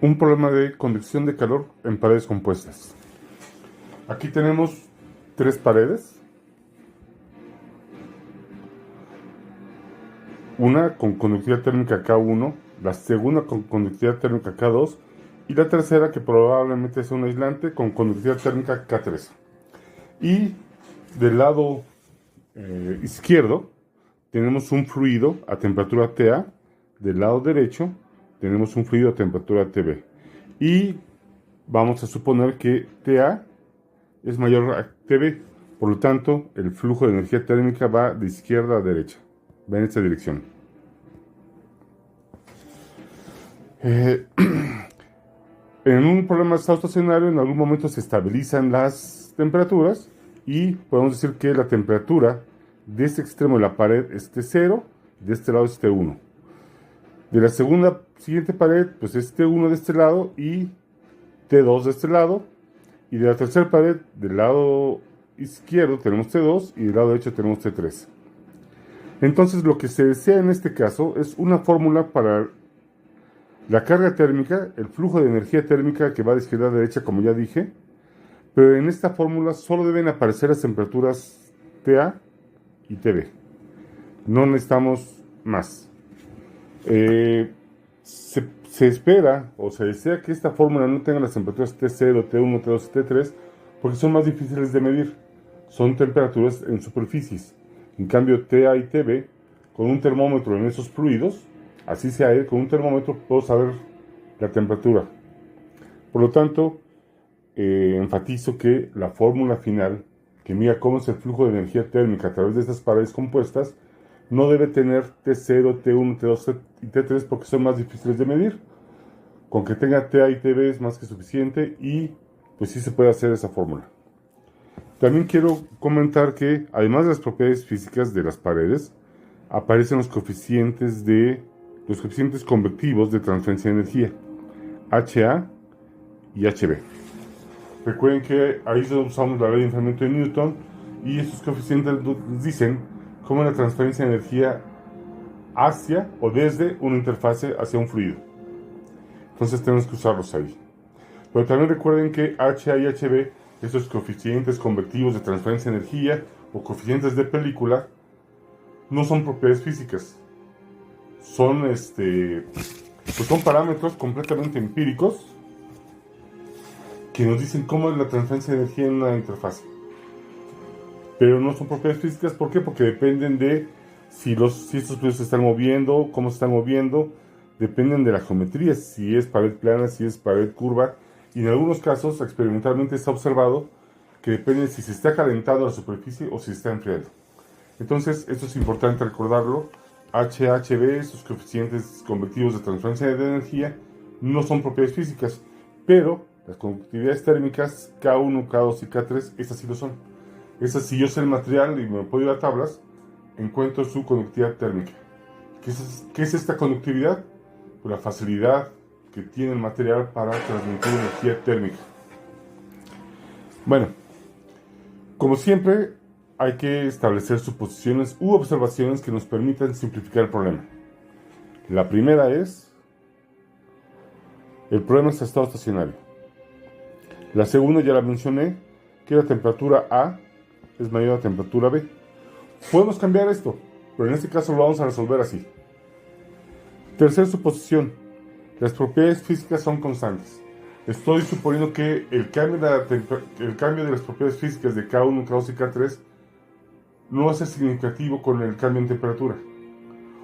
un problema de conducción de calor en paredes compuestas. Aquí tenemos 3 paredes, una con conductividad térmica K1, la segunda con conductividad térmica K2 y la tercera que probablemente sea un aislante con conductividad térmica K3. Y del lado izquierdo tenemos un fluido a temperatura TA, del lado derecho tenemos un fluido a temperatura TB. Y vamos a suponer que TA es mayor a TB, por lo tanto el flujo de energía térmica va de izquierda a derecha, va en esta dirección. En un problema de estado estacionario en algún momento se estabilizan las temperaturas y podemos decir que la temperatura de este extremo de la pared es T0, de este lado es T1. De la siguiente pared, pues es T1 de este lado y T2 de este lado. Y de la tercera pared, del lado izquierdo tenemos T2 y del lado derecho tenemos T3. Entonces lo que se desea en este caso es una fórmula para la carga térmica, el flujo de energía térmica que va de izquierda a derecha, como ya dije. Pero en esta fórmula solo deben aparecer las temperaturas TA y TB. No necesitamos más. Se espera o se desea que esta fórmula no tenga las temperaturas T0, T1, T2 y T3 porque son más difíciles de medir. Son temperaturas en superficies. En cambio, TA y TB, con un termómetro en esos fluidos, así sea él, con un termómetro puedo saber la temperatura. Por lo tanto, enfatizo que la fórmula final, que mira cómo es el flujo de energía térmica a través de estas paredes compuestas, no debe tener T0, T1, T2 y T3 porque son más difíciles de medir. Con que tenga TA y TB es más que suficiente y pues sí se puede hacer esa fórmula. También quiero comentar que además de las propiedades físicas de las paredes, aparecen los coeficientes convectivos de transferencia de energía, HA y HB. Recuerden que ahí usamos la ley de enfriamiento de Newton y estos coeficientes nos dicen cómo es la transferencia de energía hacia o desde una interfase hacia un fluido. Entonces tenemos que usarlos ahí. Pero también recuerden que HA y HB, esos coeficientes convectivos de transferencia de energía o coeficientes de película, no son propiedades físicas. Son parámetros completamente empíricos que nos dicen cómo es la transferencia de energía en una interfase. Pero no son propiedades físicas, ¿por qué? Porque dependen de si estos fluidos se están moviendo, cómo se están moviendo, dependen de la geometría, si es pared plana, si es pared curva, y en algunos casos experimentalmente se ha observado que depende si se está calentando la superficie o si se está enfriando. Entonces, esto es importante recordarlo. HHB, esos coeficientes convectivos de transferencia de energía, no son propiedades físicas, pero las conductividades térmicas K1, K2 y K3, estas sí lo son. Esas, si yo sé el material y me puedo ir a tablas, encuentro su conductividad térmica. ¿Qué es esta conductividad? Pues la facilidad que tiene el material para transmitir energía térmica. Bueno, como siempre, hay que establecer suposiciones u observaciones que nos permitan simplificar el problema. La primera es, el problema es estado estacionario. La segunda ya la mencioné, que la temperatura A es mayor a la temperatura B. Podemos cambiar esto, pero en este caso lo vamos a resolver así. Tercera suposición, las propiedades físicas son constantes. Estoy suponiendo que el cambio de las propiedades físicas de K1, K2 y K3 no va a ser significativo con el cambio en temperatura.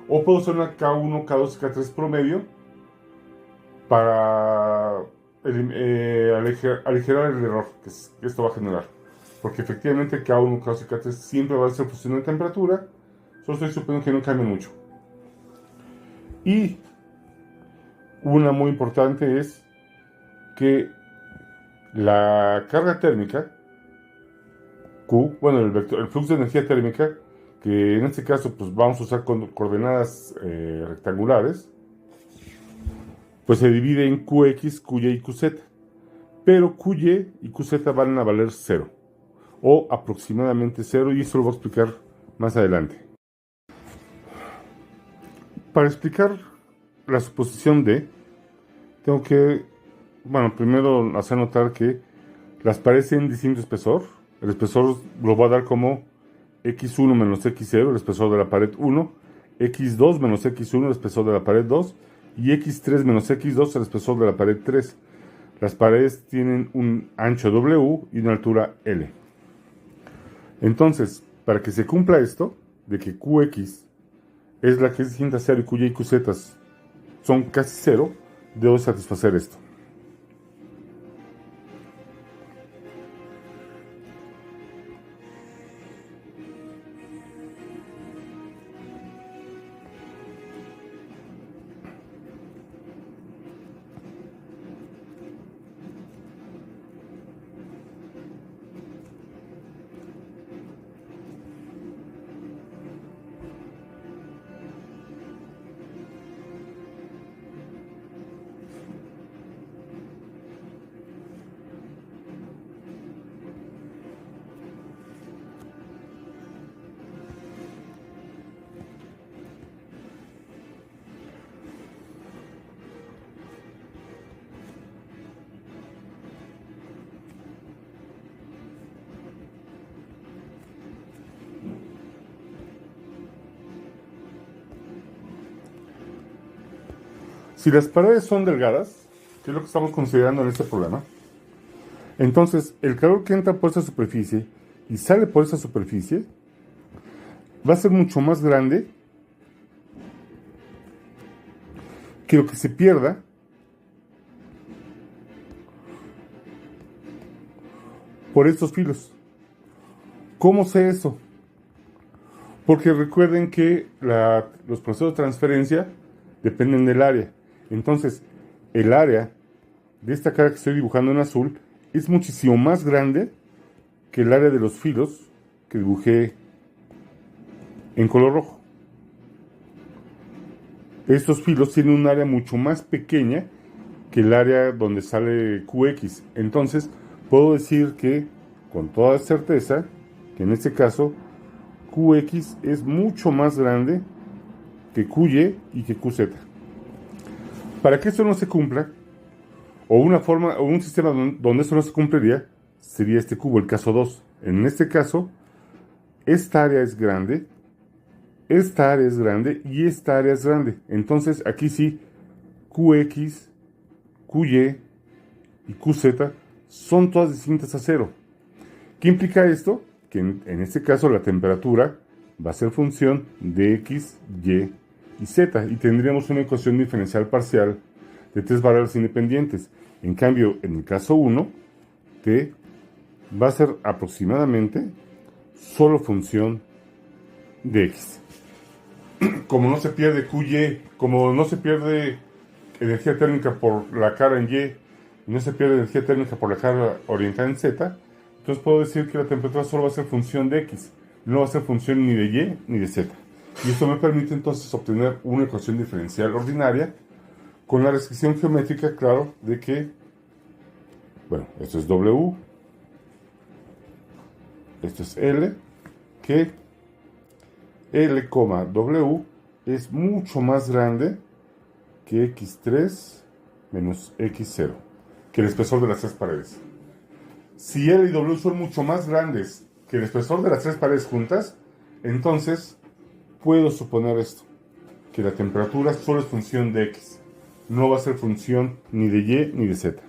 O puedo usar una K1, K2 y K3 promedio para aligerar el error que esto va a generar. Porque efectivamente K1, K2 y K3 siempre va a ser función de temperatura. Solo estoy suponiendo que no cambie mucho. Y una muy importante es que la carga térmica Q, el flujo de energía térmica, que en este caso pues vamos a usar con coordenadas rectangulares, pues se divide en QX, QY y QZ. Pero QY y QZ van a valer 0, o aproximadamente 0, y eso lo voy a explicar más adelante. Para explicar la suposición D, tengo que, bueno, primero hacer notar que las paredes tienen distinto espesor. El espesor lo va a dar como x1 menos x0, el espesor de la pared 1, x2 menos x1, el espesor de la pared 2, y x3 menos x2, el espesor de la pared 3. Las paredes tienen un ancho W y una altura L. Entonces, para que se cumpla esto, de que Qx es la que es distinta a 0 y cuya y QZ son casi 0, debo satisfacer esto. Si las paredes son delgadas, que es lo que estamos considerando en este problema, entonces el calor que entra por esa superficie y sale por esa superficie va a ser mucho más grande que lo que se pierda por estos filos. ¿Cómo sé eso? Porque recuerden que los procesos de transferencia dependen del área. Entonces, el área de esta cara que estoy dibujando en azul es muchísimo más grande que el área de los filos que dibujé en color rojo. Estos filos tienen un área mucho más pequeña que el área donde sale Qx. Entonces, puedo decir que, con toda certeza, que en este caso, Qx es mucho más grande que Qy y que Qz. Para que esto no se cumpla, o una forma, o un sistema donde esto no se cumpliría, sería este cubo, el caso 2. En este caso, esta área es grande, esta área es grande y esta área es grande. Entonces, aquí sí, Qx, Qy y Qz son todas distintas a 0. ¿Qué implica esto? Que en este caso la temperatura va a ser función de x, y y z, y tendríamos una ecuación diferencial parcial de tres variables independientes. En cambio, en el caso 1, t va a ser aproximadamente solo función de x. Como no se pierde QY, como no se pierde energía térmica por la cara en Y, y no se pierde energía térmica por la cara orientada en Z, entonces puedo decir que la temperatura solo va a ser función de X, no va a ser función ni de Y ni de Z. Y esto me permite entonces obtener una ecuación diferencial ordinaria con la restricción geométrica, claro, de que, bueno, esto es W, esto es L, que L, W es mucho más grande que X3 menos X0, que el espesor de las tres paredes. Si L y W son mucho más grandes que el espesor de las tres paredes juntas, entonces puedo suponer esto, que la temperatura solo es función de X, no va a ser función ni de Y ni de Z.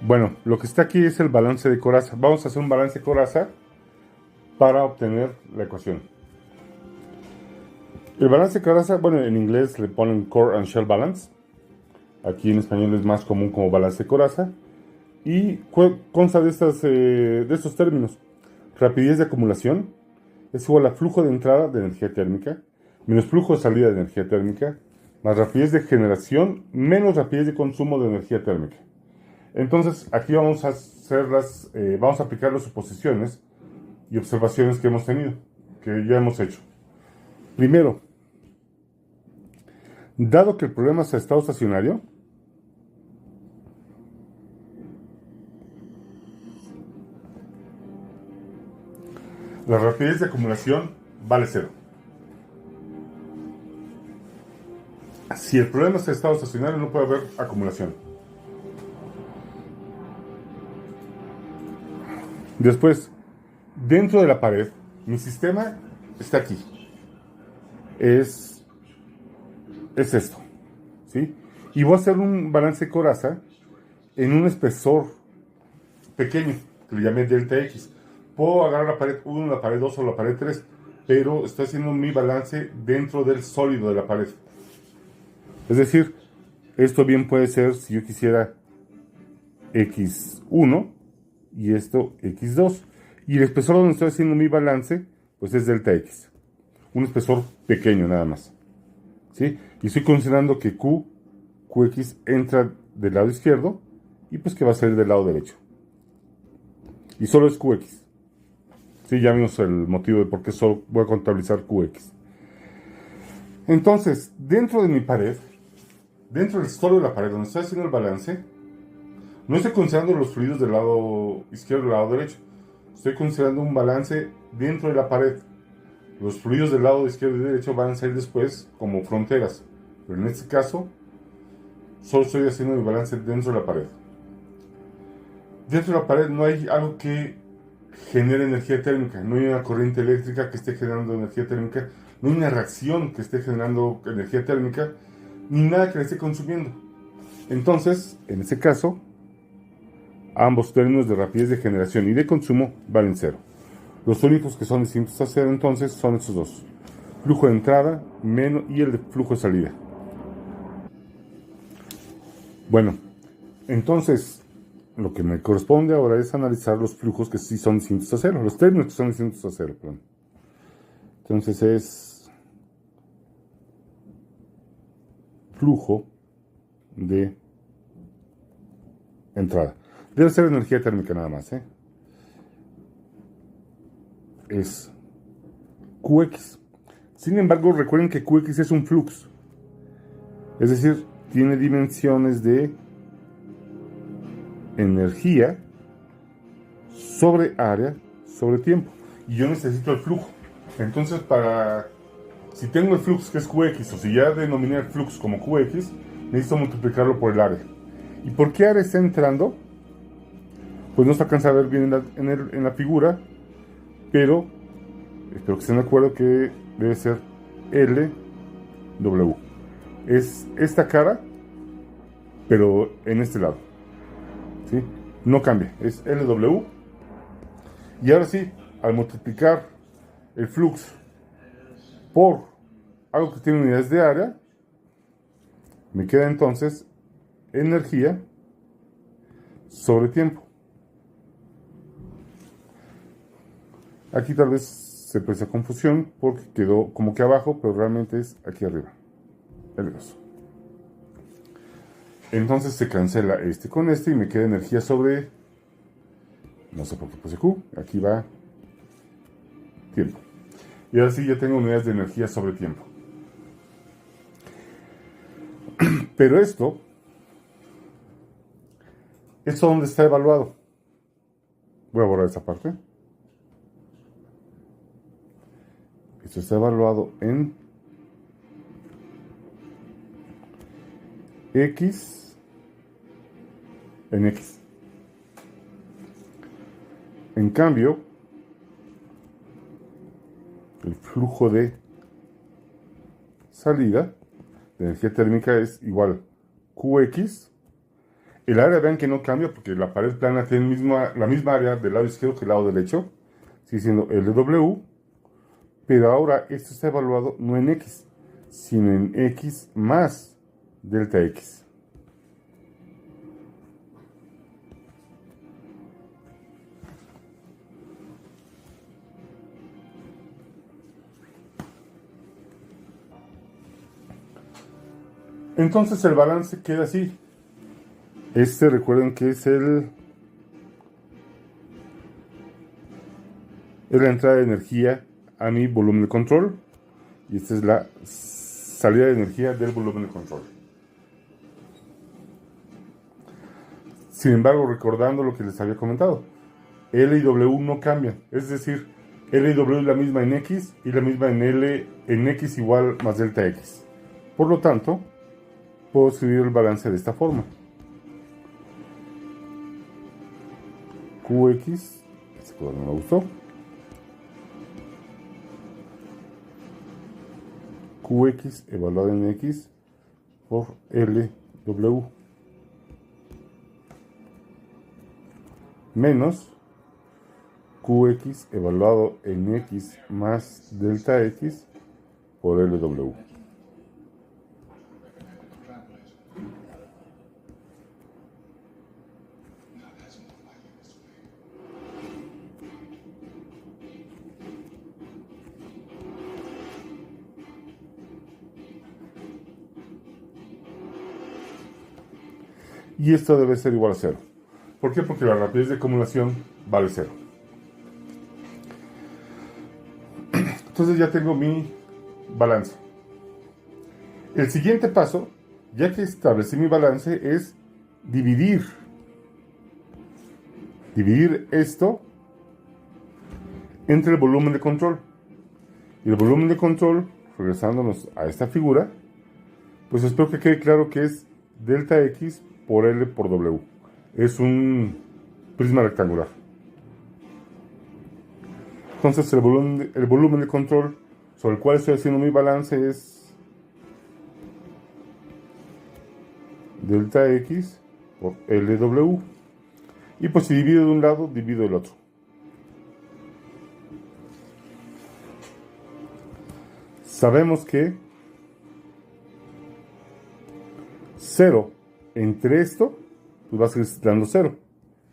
Bueno, lo que está aquí es el balance de coraza. Vamos a hacer un balance de coraza para obtener la ecuación. El balance de coraza, bueno, en inglés le ponen core and shell balance. Aquí en español es más común como balance de coraza. Y consta de estos términos. Rapidez de acumulación es igual a flujo de entrada de energía térmica menos flujo de salida de energía térmica más rapidez de generación menos rapidez de consumo de energía térmica. Entonces, aquí vamos a vamos a aplicar las suposiciones y observaciones que hemos tenido, que ya hemos hecho. Primero, dado que el problema es a estado estacionario, la rapidez de acumulación vale 0. Si el problema es el estado estacionario, no puede haber acumulación. Después, dentro de la pared, mi sistema está aquí. Es esto, ¿sí? Y voy a hacer un balance de coraza en un espesor pequeño, que le llamé delta X. Puedo agarrar la pared 1, la pared 2 o la pared 3, pero estoy haciendo mi balance dentro del sólido de la pared. Es decir, esto bien puede ser, si yo quisiera, X1 y esto X2. Y el espesor donde estoy haciendo mi balance, pues es delta X. Un espesor pequeño nada más, ¿sí? Y estoy considerando que QX entra del lado izquierdo y pues que va a salir del lado derecho. Y solo es QX. Sí, ya vimos el motivo de por qué solo voy a contabilizar QX. Entonces, dentro de mi pared, dentro del solo de la pared donde estoy haciendo el balance, no estoy considerando los fluidos del lado izquierdo y del lado derecho. Estoy considerando un balance dentro de la pared. Los fluidos del lado izquierdo y derecho van a salir después como fronteras. Pero en este caso, solo estoy haciendo mi balance dentro de la pared. Dentro de la pared no hay algo que genere energía térmica. No hay una corriente eléctrica que esté generando energía térmica. No hay una reacción que esté generando energía térmica. Ni nada que la esté consumiendo. Entonces, en ese caso, ambos términos de rapidez de generación y de consumo valen cero. Los únicos que son distintos a cero entonces son estos dos. Flujo de entrada menos y el de flujo de salida. Bueno, entonces lo que me corresponde ahora es analizar los flujos que sí son distintos a cero. Los términos que son distintos a cero, perdón. Entonces es flujo de entrada. Debe ser energía térmica nada más, ¿eh? Es QX. Sin embargo, recuerden que QX es un flux. Es decir, tiene dimensiones de energía sobre área sobre tiempo. Y yo necesito el flujo. Entonces, si tengo el flux que es QX, o si ya denominé el flux como QX, necesito multiplicarlo por el área. ¿Y por qué área está entrando? Pues no se alcanza a ver bien en la figura, pero espero que estén de acuerdo que debe ser LW. Es esta cara, pero en este lado, ¿sí? No cambia, es LW. Y ahora sí, al multiplicar el flux por algo que tiene unidades de área, me queda entonces energía sobre tiempo. Aquí tal vez se presta confusión porque quedó como que abajo, pero realmente es aquí arriba. El brazo. Entonces se cancela este con este y me queda energía sobre... No sé por qué puse Q. Aquí va tiempo. Y ahora sí ya tengo unidades de energía sobre tiempo. Pero esto donde está evaluado. Voy a borrar esa parte. Esto está evaluado en X. En X. En cambio, el flujo de salida de energía térmica es igual QX. El área, vean que no cambia porque la pared plana tiene la misma área del lado izquierdo que el lado derecho. Sigue siendo LW. Pero ahora esto está evaluado no en X, sino en X más delta X. Entonces el balance queda así. Recuerden que es la entrada de energía a mi volumen de control. Y esta es la salida de energía del volumen de control. Sin embargo, recordando lo que les había comentado, L y W no cambian. Es decir, L y W es la misma en X y la misma en L en X igual más delta X. Por lo tanto, puedo escribir el balance de esta forma. Qx, este color no me gustó. Qx evaluado en x por LW menos Qx evaluado en x más delta x por LW. Y esto debe ser igual a 0. ¿Por qué? Porque la rapidez de acumulación vale 0. Entonces ya tengo mi balance. El siguiente paso, ya que establecí mi balance, es dividir esto entre el volumen de control. Y el volumen de control, regresándonos a esta figura, pues espero que quede claro que es delta X por L por W. Es un prisma rectangular. Entonces el volumen de control sobre el cual estoy haciendo mi balance es delta X por LW. Y pues si divido de un lado, divido del otro. Sabemos que 0 entre esto, pues va a seguir dando 0.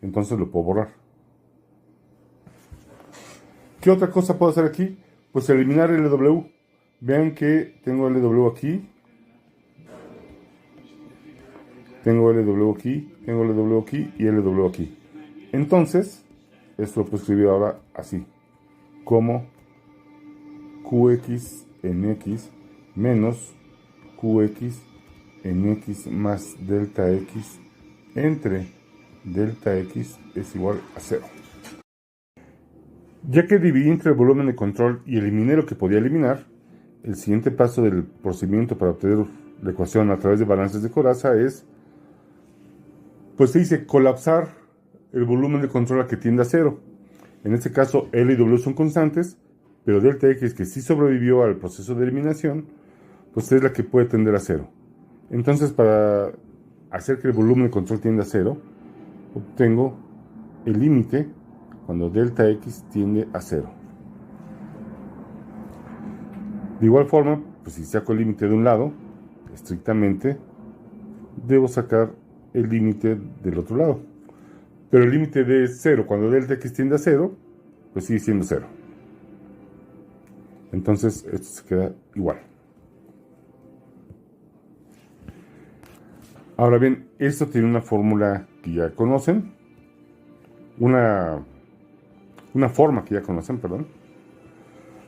Entonces lo puedo borrar. ¿Qué otra cosa puedo hacer aquí? Pues eliminar el LW. Vean que tengo LW aquí. Tengo LW aquí, tengo LW aquí y LW aquí. Entonces, esto lo puedo escribir ahora así. Como Qx en x menos Qx en x más delta x entre delta x es igual a 0. Ya que dividí entre el volumen de control y eliminé lo que podía eliminar, el siguiente paso del procedimiento para obtener la ecuación a través de balances de Corazza es, pues se dice, colapsar el volumen de control a que tiende a 0. En este caso, L y W son constantes, pero delta X, que sí sobrevivió al proceso de eliminación, pues es la que puede tender a 0. Entonces, para hacer que el volumen de control tienda a 0, obtengo el límite cuando delta X tiende a 0. De igual forma, pues si saco el límite de un lado, estrictamente, debo sacar el límite del otro lado. Pero el límite de 0 cuando delta X tiende a 0, pues sigue siendo 0. Entonces, esto se queda igual. Ahora bien, esto tiene una fórmula que ya conocen. Una forma que ya conocen, perdón.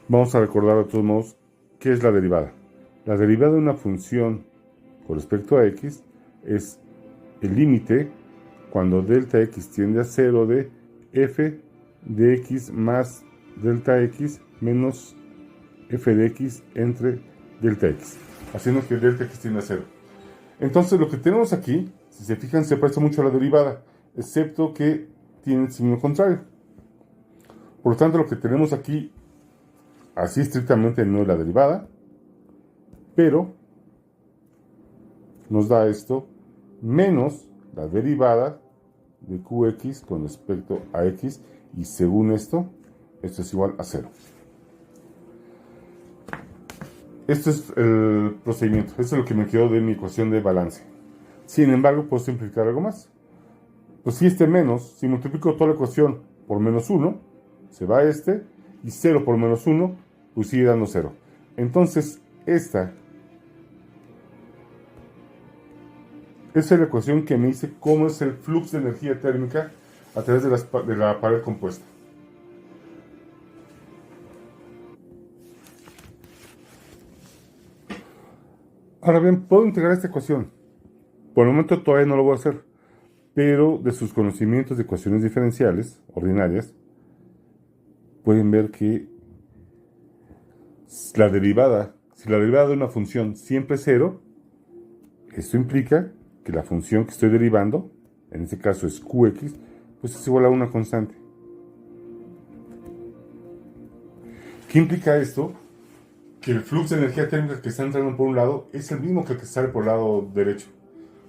Vamos a recordar de todos modos qué es la derivada. La derivada de una función con respecto a x es el límite cuando delta x tiende a 0 de f de x más delta x menos f de x entre delta x, haciendo que delta x tiende a 0. Entonces lo que tenemos aquí, si se fijan, se parece mucho a la derivada, excepto que tiene el signo contrario. Por lo tanto, lo que tenemos aquí, así estrictamente no es la derivada, pero nos da esto menos la derivada de qx con respecto a x, y según esto es igual a 0. Este es el procedimiento, esto es lo que me quedó de mi ecuación de balance. Sin embargo, puedo simplificar algo más. Pues si este menos, si multiplico toda la ecuación por menos 1, se va este, y 0 por menos 1, pues sigue dando 0. Entonces, esta es la ecuación que me dice cómo es el flujo de energía térmica a través de la pared compuesta. Ahora bien, puedo integrar esta ecuación. Por el momento todavía no lo voy a hacer, pero de sus conocimientos de ecuaciones diferenciales ordinarias, pueden ver que si la derivada de una función siempre es 0, Esto implica que la función que estoy derivando, en este caso es Qx, pues es igual a una constante. ¿Qué implica esto? Que el flujo de energía térmica que está entrando por un lado es el mismo que el que sale por el lado derecho.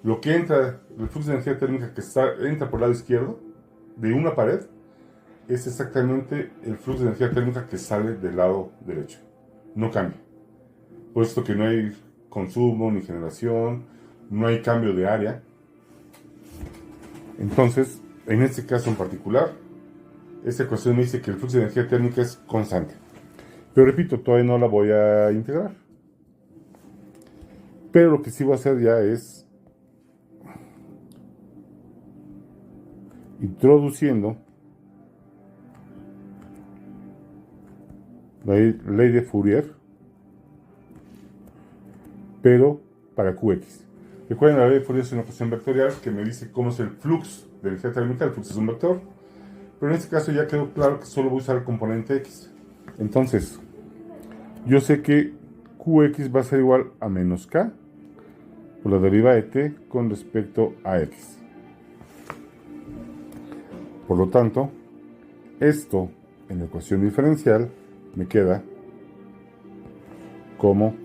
Lo que entra, el flujo de energía térmica que entra por el lado izquierdo de una pared es exactamente el flujo de energía térmica que sale del lado derecho. No cambia. Puesto que no hay consumo ni generación, no hay cambio de área. Entonces, en este caso en particular, esta ecuación me dice que el flujo de energía térmica es constante. Pero repito, todavía no la voy a integrar. Pero lo que sí voy a hacer ya es introduciendo la ley de Fourier, pero para Qx. Recuerden, la ley de Fourier es una ecuación vectorial que me dice cómo es el flujo de energía térmica. El flujo es un vector, pero en este caso ya quedó claro que solo voy a usar el componente x. Entonces, yo sé que Qx va a ser igual a menos k por la derivada de t con respecto a x. Por lo tanto, esto en la ecuación diferencial me queda como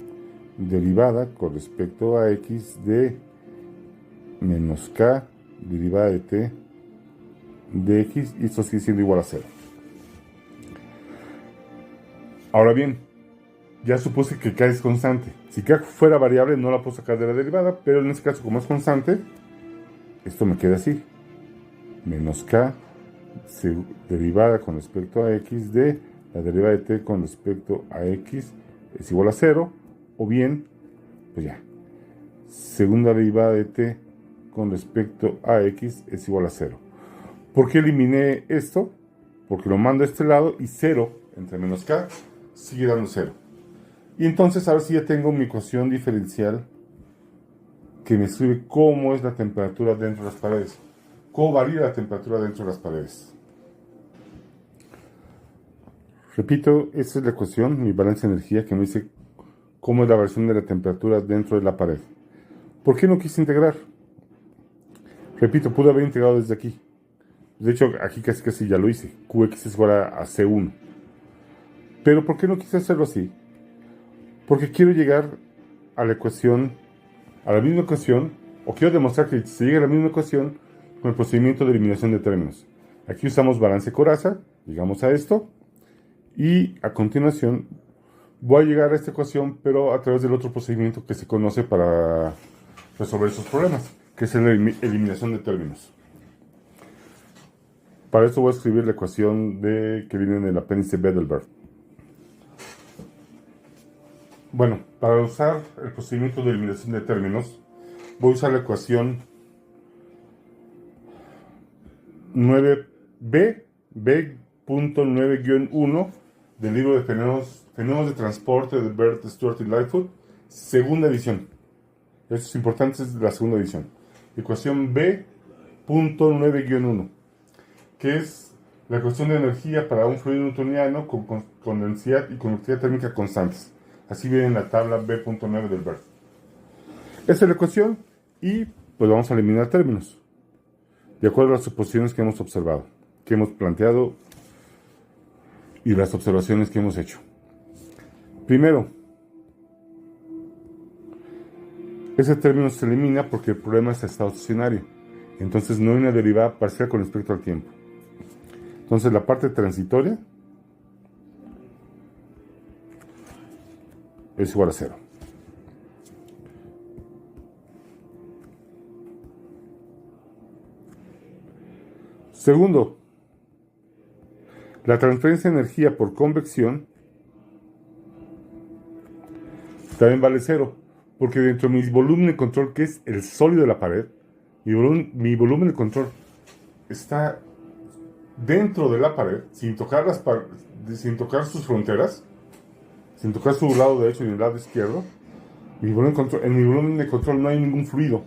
derivada con respecto a x de menos k derivada de t de x, y esto sigue siendo igual a 0. Ahora bien, ya supuse que k es constante. Si k fuera variable no la puedo sacar de la derivada, pero en este caso como es constante, esto me queda así. Menos k derivada con respecto a x de la derivada de t con respecto a x es igual a 0, o bien, pues ya, segunda derivada de t con respecto a x es igual a 0. ¿Por qué eliminé esto? Porque lo mando a este lado y 0 entre menos k sigue dando 0. Y entonces ahora sí ya tengo mi ecuación diferencial que me escribe cómo es la temperatura dentro de las paredes. Cómo varía la temperatura dentro de las paredes. Repito, esta es la ecuación, mi balance de energía, que me dice cómo es la variación de la temperatura dentro de la pared. ¿Por qué no quise integrar? Repito, pude haber integrado desde aquí. De hecho, aquí casi ya lo hice. Qx es igual a C1. Pero ¿por qué no quise hacerlo así? Porque quiero llegar a la ecuación, a la misma ecuación, o quiero demostrar que se llega a la misma ecuación con el procedimiento de eliminación de términos. Aquí usamos balance Corazza, llegamos a esto, y a continuación voy a llegar a esta ecuación, pero a través del otro procedimiento que se conoce para resolver esos problemas, que es la eliminación de términos. Para esto voy a escribir la ecuación que viene en el apéndice Heidelberg. Bueno, para usar el procedimiento de eliminación de términos, voy a usar la ecuación 9b.9-1 del libro de fenómenos de transporte de Bert, Stuart y Lightfoot, segunda edición. Esto es importante, es la segunda edición. Ecuación b.9-1, que es la ecuación de energía para un fluido newtoniano con densidad y conductividad térmica constantes. Así viene en la tabla b.9 del Bert. Esta es la ecuación y pues vamos a eliminar términos de acuerdo a las suposiciones que hemos observado, que hemos planteado y las observaciones que hemos hecho. Primero, ese término se elimina porque el problema es estado estacionario. Entonces no hay una derivada parcial con respecto al tiempo. Entonces la parte transitoria es igual a 0. Segundo, la transferencia de energía por convección también vale 0, porque dentro de mi volumen de control, que es el sólido de la pared, mi volumen de control está dentro de la pared, sin tocar sus fronteras, sin tocar su lado derecho ni el lado izquierdo. En mi volumen de control no hay ningún fluido,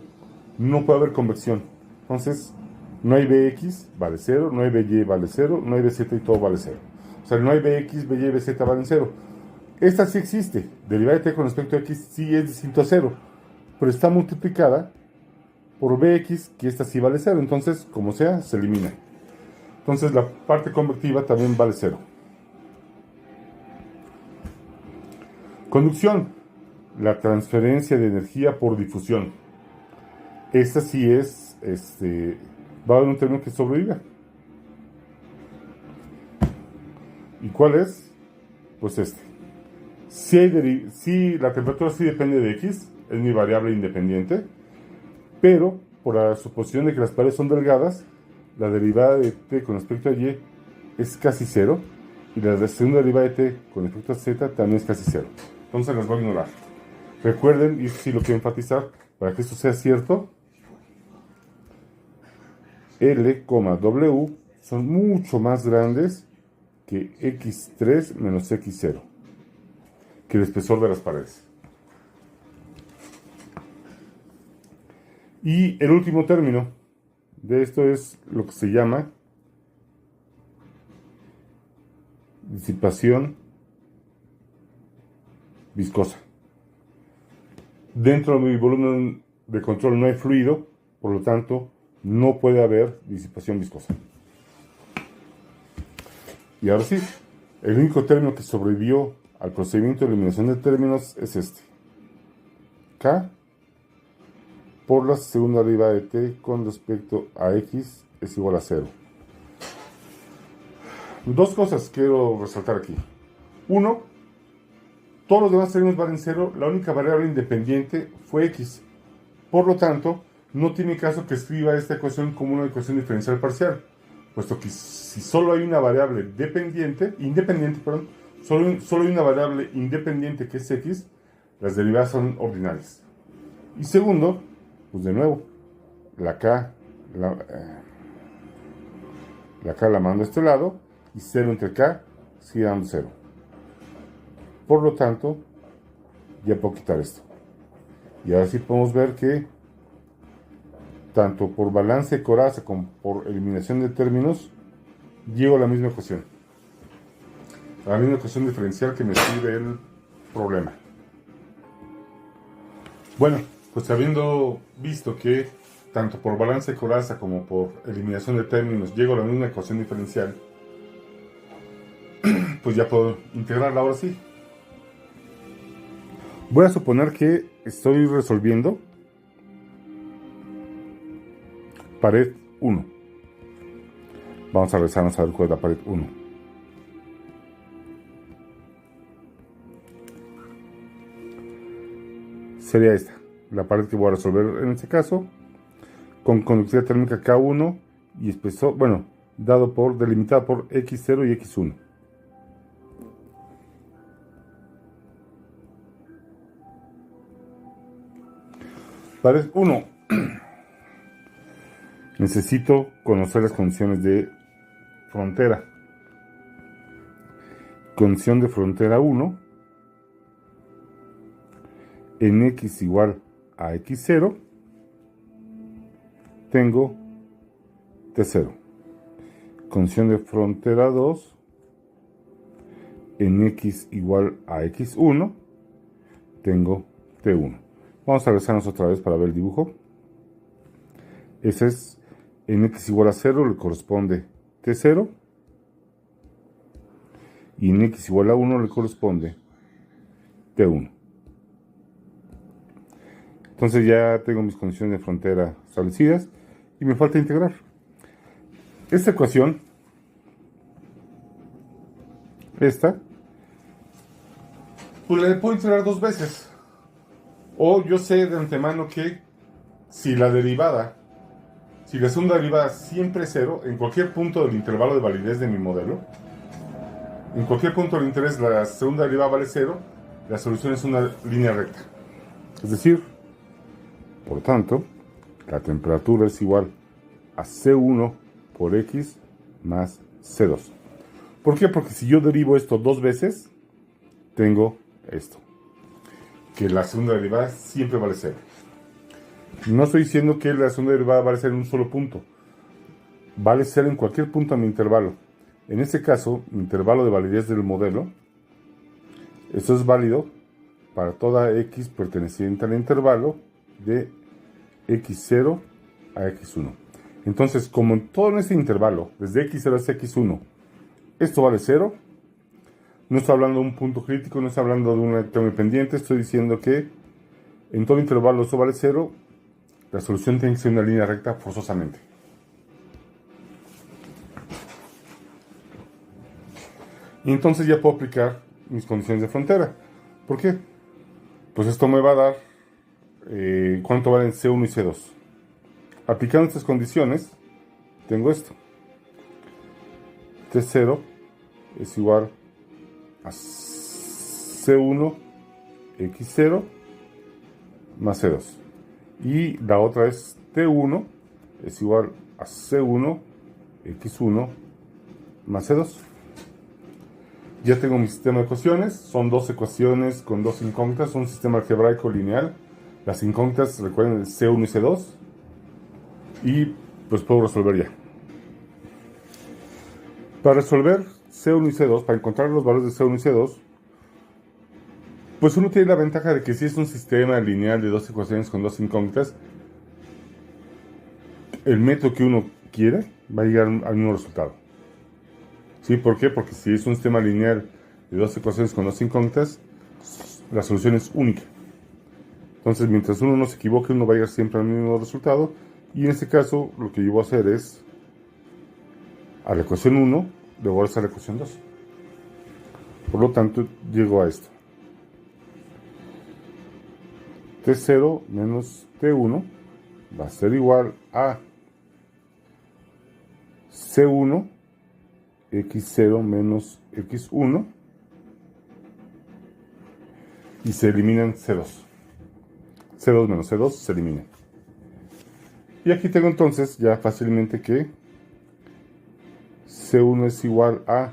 no puede haber convección. Entonces, no hay Bx, vale 0, no hay By, vale 0, no hay Bz y todo vale 0. O sea, no hay Bx, By y Bz valen 0. Esta sí existe. Derivada de t con respecto a x sí es distinto a 0. pero está multiplicada por bx, que esta sí vale 0. Entonces, como sea, se elimina. Entonces, la parte convectiva también vale 0. Conducción. La transferencia de energía por difusión. Esta sí es, va a haber un término que sobreviva. ¿Y cuál es? Pues este. Si la temperatura sí depende de x, es mi variable independiente, pero por la suposición de que las paredes son delgadas, la derivada de t con respecto a y es casi 0, y la segunda derivada de t con respecto a z también es casi 0. Entonces las voy a ignorar. Recuerden, y si lo quiero enfatizar, para que esto sea cierto, L, W son mucho más grandes que x3 menos x0, que el espesor de las paredes. Y el último término de esto es lo que se llama disipación viscosa. Dentro de mi volumen de control no hay fluido, por lo tanto no puede haber disipación viscosa. Y ahora sí, el único término que sobrevivió al procedimiento de eliminación de términos es este. K por la segunda derivada de t con respecto a x es igual a 0. Dos cosas quiero resaltar aquí. Uno, todos los demás términos valen 0, la única variable independiente fue x. Por lo tanto, no tiene caso que escriba esta ecuación como una ecuación diferencial parcial, puesto que si solo hay una variable independiente, solo hay una variable independiente que es x, las derivadas son ordinales. Y segundo, pues de nuevo, la k la mando a este lado, y 0 entre k sigue dando 0. Por lo tanto, ya puedo quitar esto. Y ahora sí podemos ver que tanto por balance de coraza como por eliminación de términos, llego a la misma ecuación. A la misma ecuación diferencial que me escribe el problema. Bueno, pues habiendo visto que tanto por balance de coraza como por eliminación de términos llego a la misma ecuación diferencial, pues ya puedo integrarla ahora sí. Voy a suponer que estoy resolviendo pared 1. Vamos a regresarnos a ver cuál es la pared 1. Sería esta, la pared que voy a resolver en este caso, con conductividad térmica K1 y espesor, delimitada por X0 y X1. Pared 1. Necesito conocer las condiciones de frontera. Condición de frontera 1. En x igual a x0, tengo T0. Condición de frontera 2. En x igual a x1, tengo T1. Vamos a regresarnos otra vez para ver el dibujo. Ese es, en x igual a 0 le corresponde T0. Y en x igual a 1 le corresponde T1. Entonces ya tengo mis condiciones de frontera establecidas y me falta integrar. Esta ecuación, pues la puedo integrar dos veces. O yo sé de antemano que si la segunda derivada siempre es 0, en cualquier punto del intervalo de validez de mi modelo, en cualquier punto del interés la segunda derivada vale 0, la solución es una línea recta. Es decir, por tanto, la temperatura es igual a C1 por X más C2. ¿Por qué? Porque si yo derivo esto dos veces, tengo esto. Que la segunda derivada siempre vale 0. No estoy diciendo que la segunda derivada vale 0 en un solo punto. Vale 0 en cualquier punto de mi intervalo. En este caso, mi intervalo de validez del modelo, esto es válido para toda X perteneciente al intervalo de x0 a x1. Entonces, como en todo este intervalo, desde x0 hasta x1, esto vale 0, no estoy hablando de un punto crítico, no estoy hablando de un término pendiente, estoy diciendo que en todo intervalo esto vale 0, la solución tiene que ser una línea recta forzosamente. Y entonces ya puedo aplicar mis condiciones de frontera. ¿Por qué? Pues esto me va a dar cuánto valen C1 y C2. Aplicando estas condiciones, tengo esto. T0 es igual a C1 X0 más C2. Y la otra es T1 es igual a C1 X1 más C2. Ya tengo mi sistema de ecuaciones. Son dos ecuaciones con dos incógnitas. Un sistema algebraico lineal. Las incógnitas, recuerden, C1 y C2. Y pues puedo resolver ya. Para resolver C1 y C2, para encontrar los valores de C1 y C2, pues uno tiene la ventaja de que si es un sistema lineal de dos ecuaciones con dos incógnitas, el método que uno quiere va a llegar al mismo resultado. ¿Sí? ¿Por qué? Porque si es un sistema lineal de dos ecuaciones con dos incógnitas, la solución es única. Entonces, mientras uno no se equivoque, uno va a llegar siempre al mismo resultado. Y en este caso, lo que yo voy a hacer es, a la ecuación 1, le voy a hacer la ecuación 2. Por lo tanto, llego a esto. T0 menos T1 va a ser igual a C1 X0 menos X1 y se eliminan C2. C2 menos C2 se eliminan. Y aquí tengo entonces ya fácilmente que C1 es igual a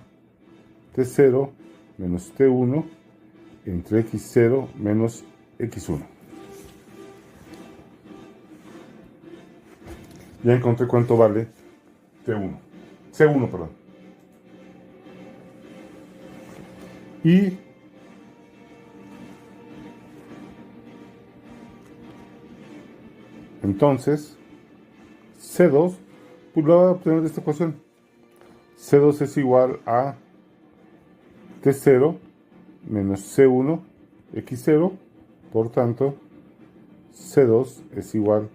T0 menos T1 entre X0 menos X1. Ya encontré cuánto vale T1. C1, perdón. Y entonces C2, pues lo voy a obtener de esta ecuación. C2 es igual a T0 menos C1 X0. Por tanto, C2 es igual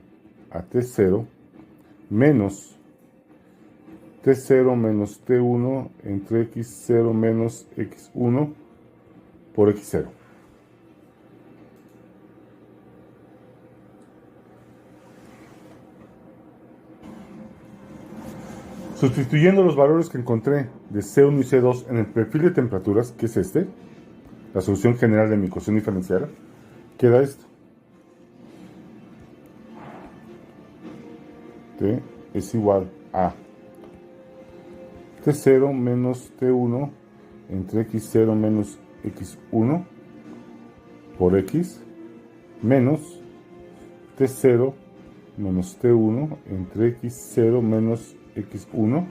a T0 menos T0 menos T1 entre X0 menos X1 por X0. Sustituyendo los valores que encontré de C1 y C2 en el perfil de temperaturas, que es este, la solución general de mi ecuación diferencial, queda esto. T es igual a T0 menos T1 entre X0 menos X1 por X menos T0 menos T1 entre X0 menos X1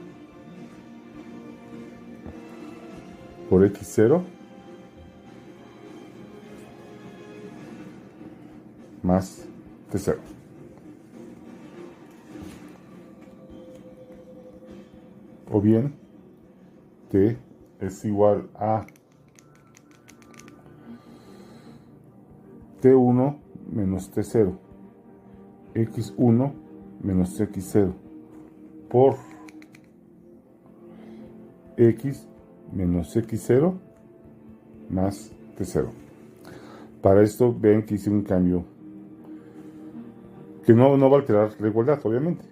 por X0 más T0. O bien, T es igual a T1 menos T0, X1 menos X0 por X menos X0 más T0. Para esto ven que hice un cambio que no va a alterar la igualdad, obviamente.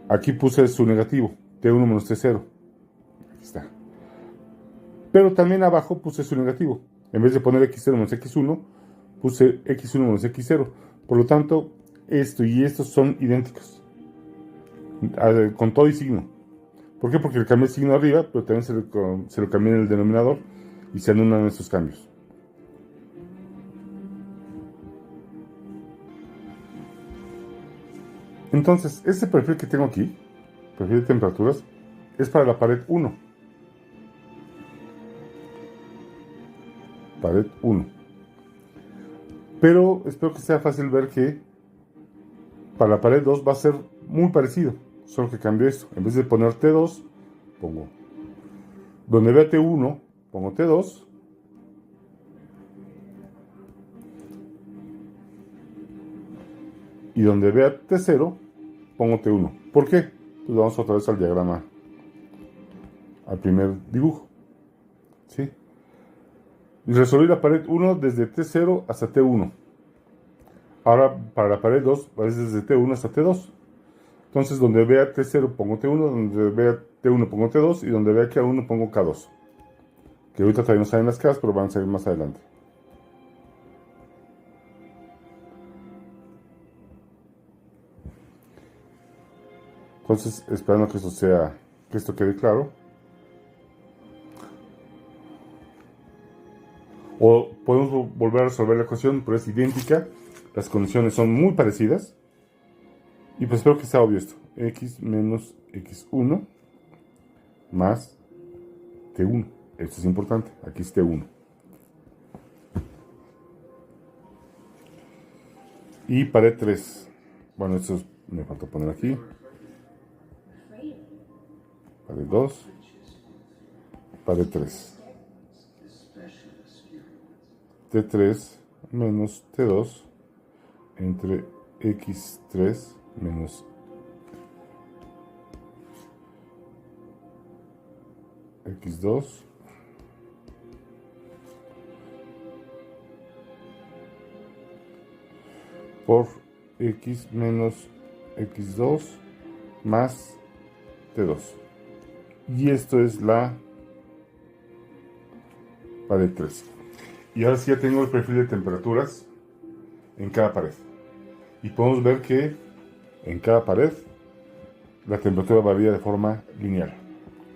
Aquí puse su negativo, T1 menos T0. Aquí está. Pero también abajo puse su negativo. En vez de poner X0 menos X1, puse X1 menos X0. Por lo tanto, esto y esto son idénticos. Con todo y signo. ¿Por qué? Porque le cambié el signo arriba, pero también se lo cambié en el denominador y se anulan estos cambios. Entonces, este perfil que tengo aquí, perfil de temperaturas, es para la pared 1. Pared 1. Pero espero que sea fácil ver que para la pared 2 va a ser muy parecido. Solo que cambio esto. En vez de poner T2, pongo. Donde vea T1, pongo T2. Y donde vea T0, pongo T1. ¿Por qué? Pues vamos otra vez al diagrama, al primer dibujo. ¿Sí? Y resolví la pared 1 desde T0 hasta T1. Ahora para la pared 2 va desde T1 hasta T2. Entonces donde vea T0 pongo T1, donde vea T1 pongo T2 y donde vea K1 pongo K2. Que ahorita todavía no salen las Ks, pero van a salir más adelante. Entonces, esperando que esto quede claro. O podemos volver a resolver la ecuación, pero es idéntica. Las condiciones son muy parecidas. Y pues espero que sea obvio esto. X menos X1 más T1. Esto es importante. Aquí es T1. Y pared 3. Bueno, esto me falta poner aquí. Pared 2. Pared 3. T3 menos T2 entre X3 menos X2 por X menos X2 más T2. Y esto es la pared 3. Y ahora sí ya tengo el perfil de temperaturas en cada pared. Y podemos ver que en cada pared la temperatura varía de forma lineal,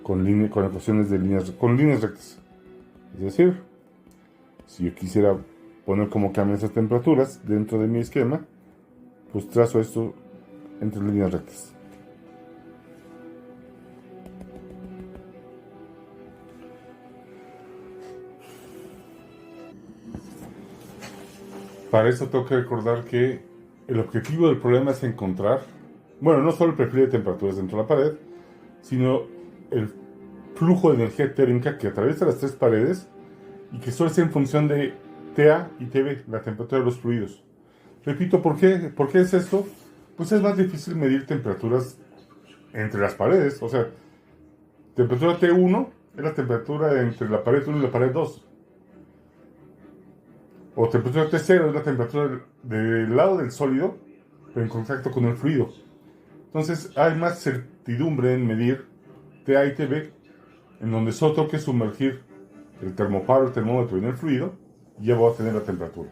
con ecuaciones de con líneas rectas. Es decir, si yo quisiera poner cómo cambian esas temperaturas dentro de mi esquema, pues trazo esto entre líneas rectas. Para eso tengo que recordar que el objetivo del problema es encontrar, bueno, no solo el perfil de temperaturas dentro de la pared, sino el flujo de energía térmica que atraviesa las tres paredes y que suele ser en función de TA y TB, la temperatura de los fluidos. Repito, ¿por qué? ¿Por qué es esto? Pues es más difícil medir temperaturas entre las paredes. O sea, temperatura T1 es la temperatura entre la pared 1 y la pared 2. O temperatura T0 es la temperatura del lado del sólido, pero en contacto con el fluido. Entonces hay más certidumbre en medir TA y TB, en donde solo tengo que sumergir el termoparo, el termómetro en el fluido, y ya voy a tener la temperatura.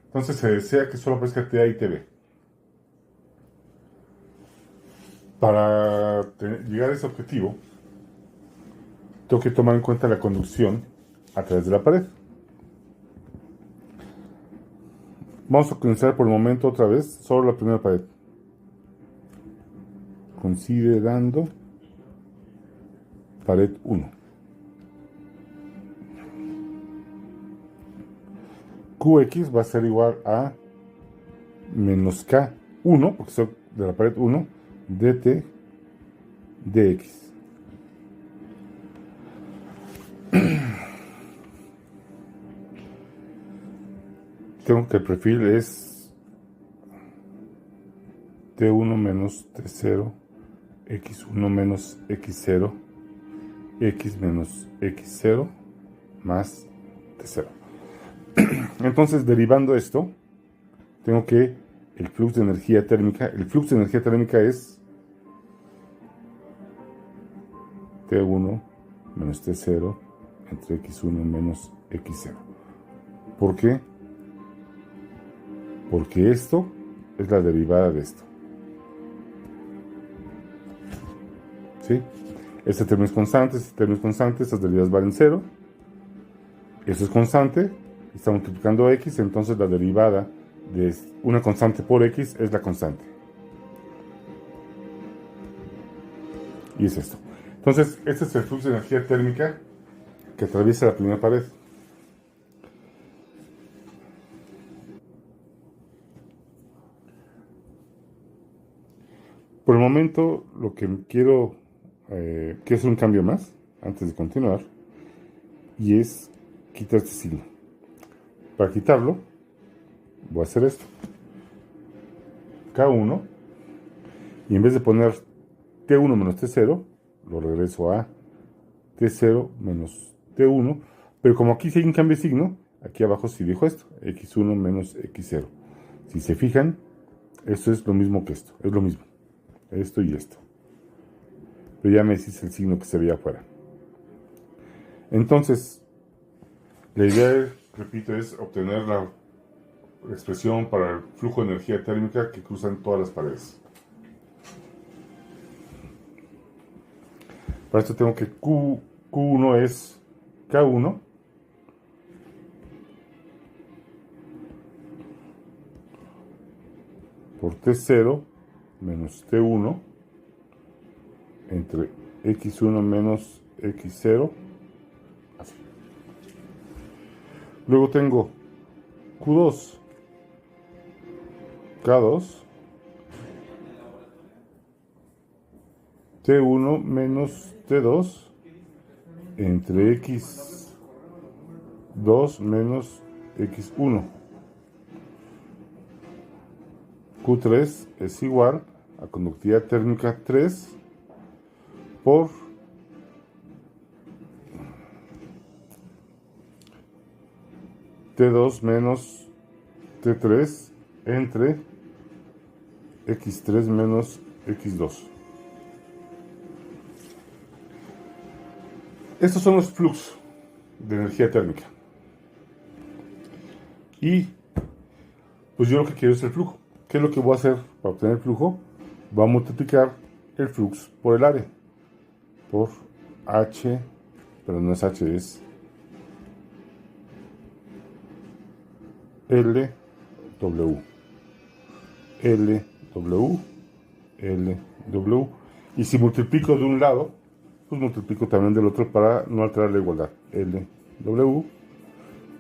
Entonces se desea que solo aparezca TA y TB. Para llegar a ese objetivo, tengo que tomar en cuenta la conducción a través de la pared. Vamos a comenzar por el momento otra vez solo la primera pared. Considerando pared 1. Qx va a ser igual a menos K1, porque soy de la pared 1, dt dx. Tengo que el perfil es T1 menos T0, X1 menos X0, X menos X0 más T0. Entonces, derivando esto, tengo que el flujo de energía térmica es T1 menos T0 entre X1 menos X0. ¿Por qué? Porque esto es la derivada de esto. ¿Sí? Este término es constante, estas derivadas valen 0. Esto es constante, está multiplicando x, entonces la derivada de una constante por x es la constante. Y es esto. Entonces, este es el flujo de energía térmica que atraviesa la primera pared. Por el momento, lo que quiero hacer un cambio más antes de continuar, y es quitar este signo. Para quitarlo, voy a hacer esto. K1, y en vez de poner T1 menos T0, lo regreso a T0 menos T1, pero como aquí sí hay un cambio de signo, aquí abajo sí dijo esto, X1 menos X0. Si se fijan, esto es lo mismo que esto, es lo mismo, esto y esto. Pero ya me decís el signo que se veía afuera. Entonces, la idea, repito, es obtener la expresión para el flujo de energía térmica que cruzan todas las paredes. Para esto tengo que Q1 es K1 por T0 menos T1 entre X1 menos X0. Así. Luego tengo Q2, K2, T1 menos T2 entre X2 menos X1. Q3 es igual a conductividad térmica 3 por T2 menos T3 entre X3 menos X2. Estos son los flujos de energía térmica. Y pues yo lo que quiero es el flujo. ¿Qué es lo que voy a hacer para obtener el flujo? Voy a multiplicar el flux por el área. Por H, pero no es H, es LW. LW, LW. Y si multiplico de un lado, pues multiplico también del otro para no alterar la igualdad. LW,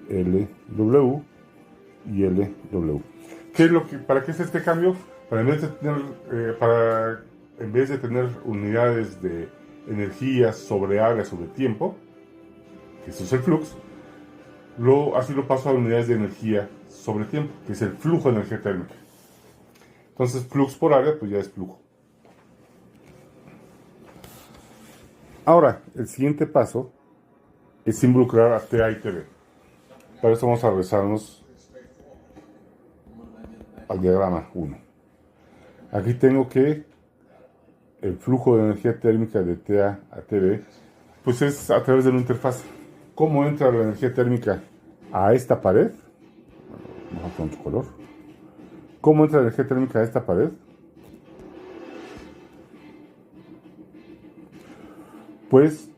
LW y LW. ¿Qué es lo que, ¿para qué es este cambio? Para en vez de tener unidades de energía sobre área sobre tiempo, que eso es el flux, así lo paso a unidades de energía sobre tiempo, que es el flujo de energía térmica. Entonces, flux por área, pues ya es flujo. Ahora, el siguiente paso es involucrar a TA y TB. Para eso vamos a regresarnos al diagrama 1. Aquí tengo que el flujo de energía térmica de TA a TB, pues es a través de una interfaz. ¿Cómo entra la energía térmica a esta pared? Vamos a poner otro color. ¿Cómo entra la energía térmica a esta pared? Pues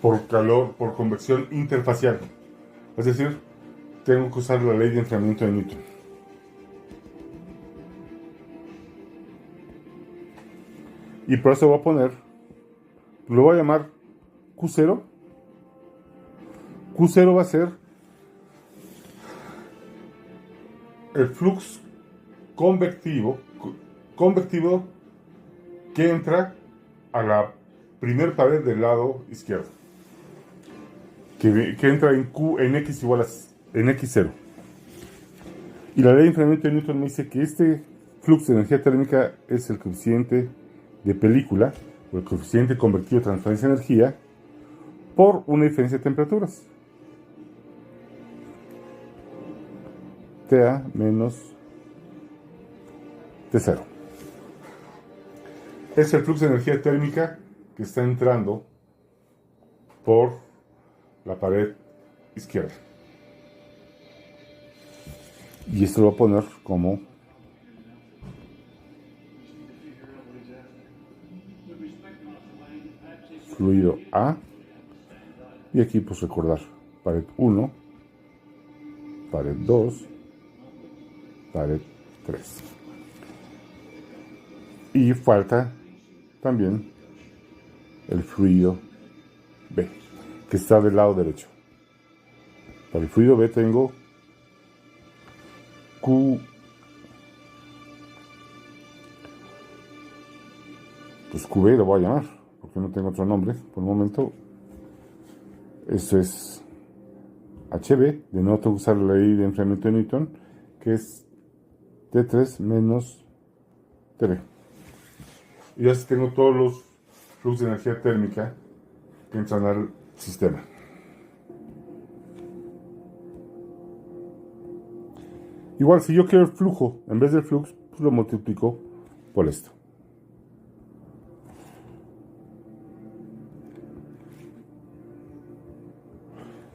por calor, por convección interfacial. Es decir, tengo que usar la ley de enfriamiento de Newton. Y por eso voy a poner, lo voy a llamar Q0. Q0 va a ser el flux convectivo que entra a la primer pared del lado izquierdo. Que entra en X igual a en X0. Y la ley de enfriamiento de Newton me dice que este flujo de energía térmica es el coeficiente de película, o el coeficiente convertido de transferencia de energía, por una diferencia de temperaturas. TA menos T0. Es el flujo de energía térmica que está entrando por la pared izquierda. Y esto lo voy a poner como fluido A. Y aquí pues recordar pared 1, pared 2, pared 3. Y falta también el fluido B, que está del lado derecho. Para el fluido B tengo pues QB lo voy a llamar, porque no tengo otro nombre por el momento. Esto es HB, de nuevo tengo que usar la ley de enfriamiento de Newton, que es T3 menos TB. Y ya tengo todos los flujos de energía térmica que entran al sistema. Igual, si yo quiero el flujo, en vez del flux, pues lo multiplico por esto.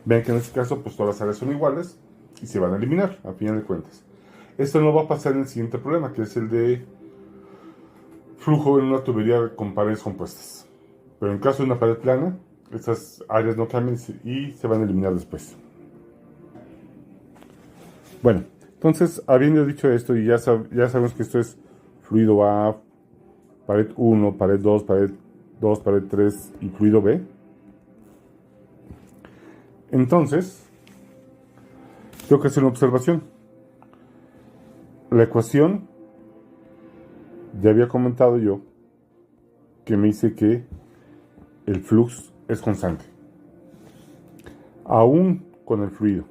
Ven que en este caso, pues todas las áreas son iguales y se van a eliminar, a final de cuentas. Esto no va a pasar en el siguiente problema, que es el de flujo en una tubería con paredes compuestas. Pero en caso de una pared plana, estas áreas no cambian y se van a eliminar después. Bueno, entonces, habiendo dicho esto, y ya sabemos que esto es fluido A, pared 1, pared 2, pared 2, pared 3 y fluido B. Entonces, tengo que hacer una observación. La ecuación, ya había comentado yo, que me dice que el flux es constante, aún con el fluido.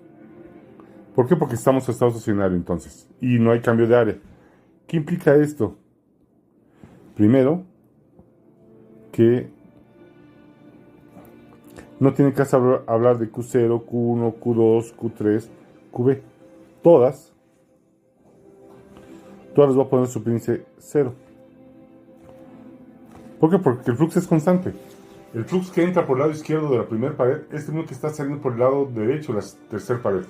¿Por qué? Porque estamos en estado estacionario entonces, y no hay cambio de área. ¿Qué implica esto? Primero, que no tiene caso hablar de Q0, Q1, Q2, Q3, QB. Todas les voy a poner su índice 0. ¿Por qué? Porque el flux es constante. El flux que entra por el lado izquierdo de la primera pared es el mismo que está saliendo por el lado derecho de la tercera pared.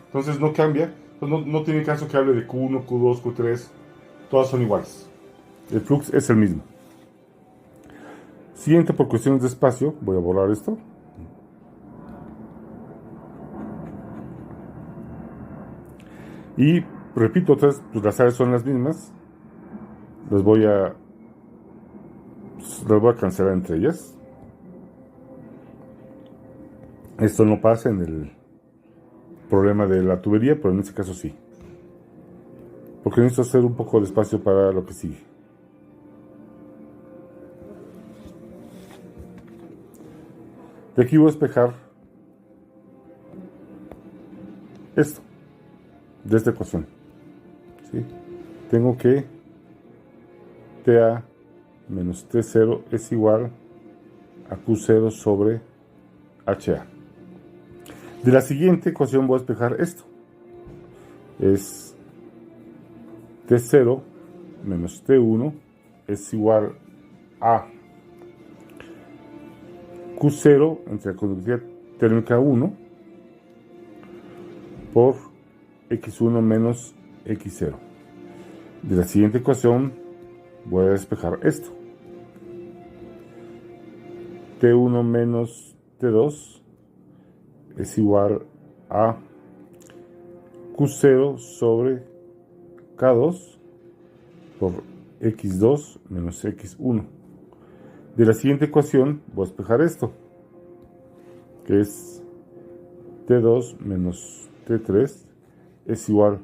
Entonces no cambia, no tiene caso que hable de Q1, Q2, Q3, todas son iguales. El flux es el mismo. Siguiente, por cuestiones de espacio, voy a borrar esto. Y repito, pues las áreas son las mismas. Las voy a cancelar entre ellas. Esto no pasa en el problema de la tubería, pero en este caso sí. Porque necesito hacer un poco de espacio para lo que sigue. De aquí voy a despejar esto, de esta ecuación. ¿Sí? Tengo que TA menos T0 es igual a Q0 sobre HA. De la siguiente ecuación voy a despejar esto. Es T0 menos T1 es igual a Q0 entre la conductividad térmica 1 por X1 menos X0. De la siguiente ecuación voy a despejar esto. T1 menos T2 es igual a Q0 sobre K2 por X2 menos X1. De la siguiente ecuación voy a despejar esto, que es T2 menos T3 es igual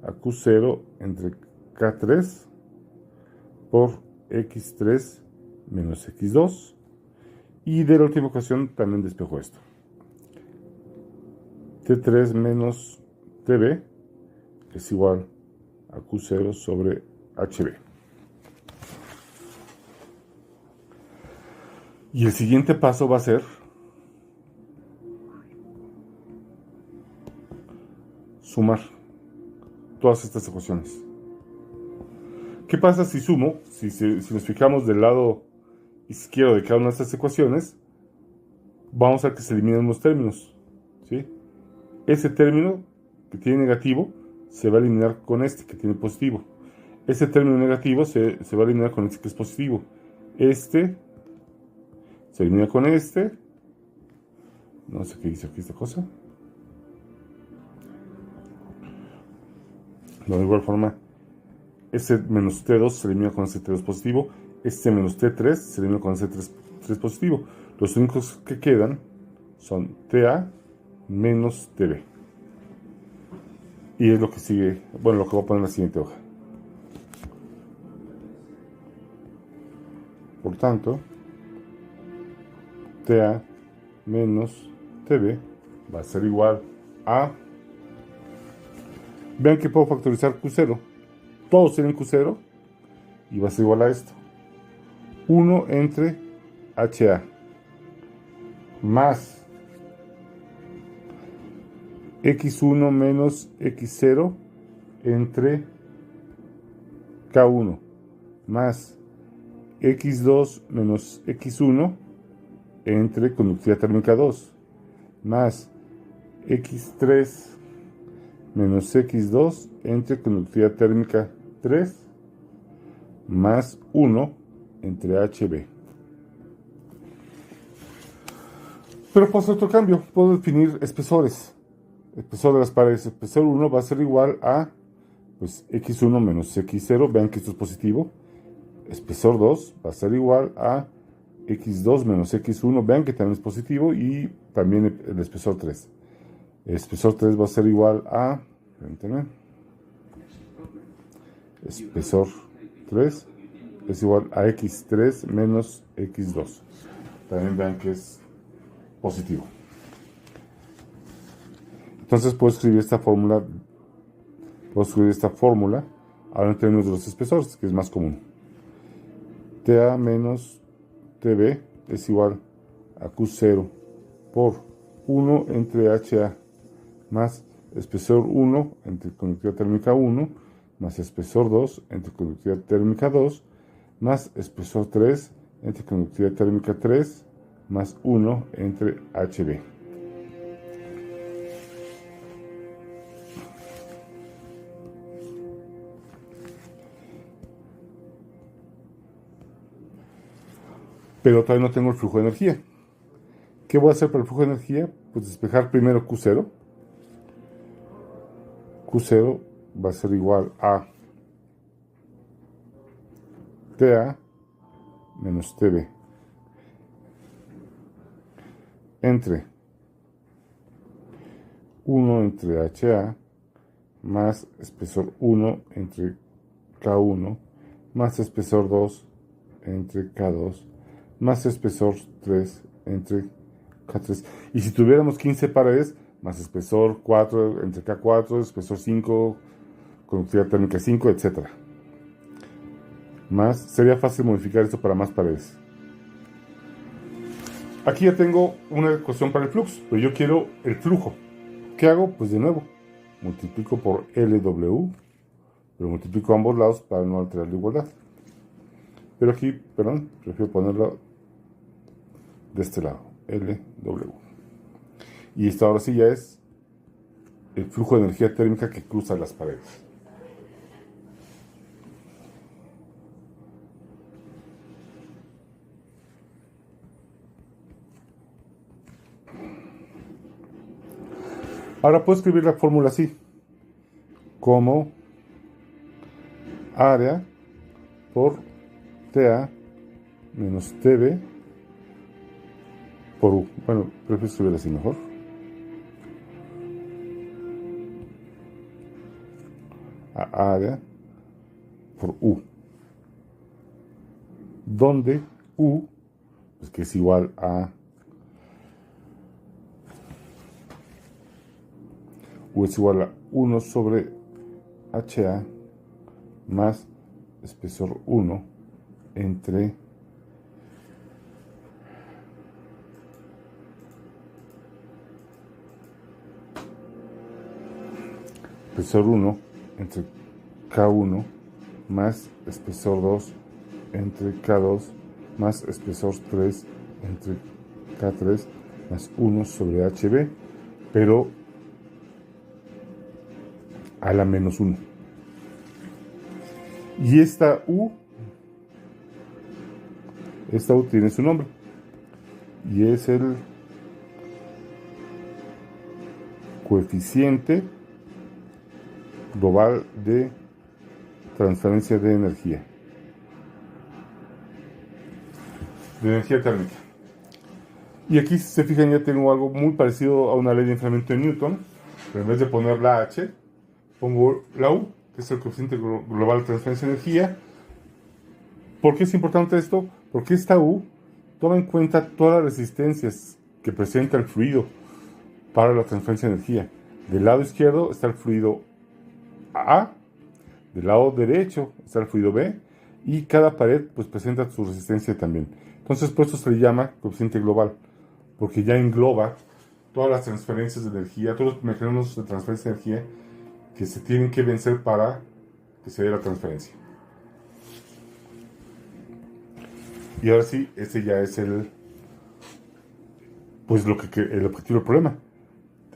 a Q0 entre K3 por X3 menos X2. Y de la última ecuación también despejo esto. T3 menos TB es igual a Q0 sobre HB. Y el siguiente paso va a ser sumar todas estas ecuaciones. ¿Qué pasa si sumo? Si nos fijamos del lado izquierdo de cada una de estas ecuaciones, vamos a que se eliminen los términos. ¿Sí? Ese término que tiene negativo se va a eliminar con este que tiene positivo. Ese término negativo se va a eliminar con este que es positivo. Este se elimina con este. No sé qué dice aquí esta cosa. De igual forma, este menos T2 se elimina con este T2 positivo. Este menos T3 se elimina con este 3 positivo. Los únicos que quedan son TA menos TB. Y es lo que sigue, bueno, lo que voy a poner en la siguiente hoja. Por tanto, TA menos TB va a ser igual a... Vean que puedo factorizar Q0. Todos tienen Q0 y va a ser igual a esto. 1 entre HA más X1 menos X0 entre K1 más X2 menos X1 entre conductividad térmica 2 más X3 menos X2 entre conductividad térmica 3 más 1 entre HB. Pero puedo hacer otro cambio, puedo definir espesores. Espesor de las paredes, espesor 1 va a ser igual a pues, X1 menos X0, vean que esto es positivo. Espesor 2 va a ser igual a X2 menos X1, vean que también es positivo, y también el espesor 3. El espesor 3 va a ser igual a, espesor 3 es igual a X3 menos X2. También vean que es positivo. Entonces puedo escribir esta fórmula. Ahora en términos de los espesores, que es más común. TA menos TB es igual a Q0 por 1 entre HA más espesor 1 entre conductividad térmica 1 más espesor 2 entre conductividad térmica 2 más espesor 3 entre conductividad térmica 3 más 1 entre HB. Pero todavía no tengo el flujo de energía. ¿Qué voy a hacer para el flujo de energía? Pues despejar primero Q0. Q0 va a ser igual a TA menos TB entre 1 entre HA más espesor 1 entre K1 más espesor 2 entre K2 más espesor 3 entre K3. Y si tuviéramos 15 paredes, más espesor 4 entre K4, espesor 5, conductividad térmica 5, etc. Más, sería fácil modificar esto para más paredes. Aquí ya tengo una ecuación para el flux, pero yo quiero el flujo. ¿Qué hago? Pues de nuevo, multiplico por LW, pero multiplico ambos lados para no alterar la igualdad. Pero aquí, perdón, prefiero ponerlo de este lado, LW. Y esto ahora sí ya es el flujo de energía térmica que cruza las paredes. Ahora puedo escribir la fórmula así, como área por TA menos TB por U. Bueno, prefiero escribir así mejor. A área por U. Donde U, pues que es igual a... U es igual a 1 sobre HA más espesor 1 entre espesor 1 entre K1 más espesor 2 entre K2 más espesor 3 entre K3 más 1 sobre HB, pero a la menos 1. Y esta U tiene su nombre, y es el coeficiente global de transferencia de energía térmica. Y aquí, si se fijan, ya tengo algo muy parecido a una ley de enfriamiento de Newton, pero en vez de poner la H, pongo la U, que es el coeficiente global de transferencia de energía. ¿Por qué es importante esto? Porque esta U toma en cuenta todas las resistencias que presenta el fluido para la transferencia de energía. Del lado izquierdo está el fluido A, del lado derecho está el fluido B, y cada pared pues presenta su resistencia también. Entonces por eso se le llama coeficiente global, porque ya engloba todas las transferencias de energía, todos los mecanismos de transferencia de energía que se tienen que vencer para que se dé la transferencia. Y ahora sí, ese ya es el objetivo del problema.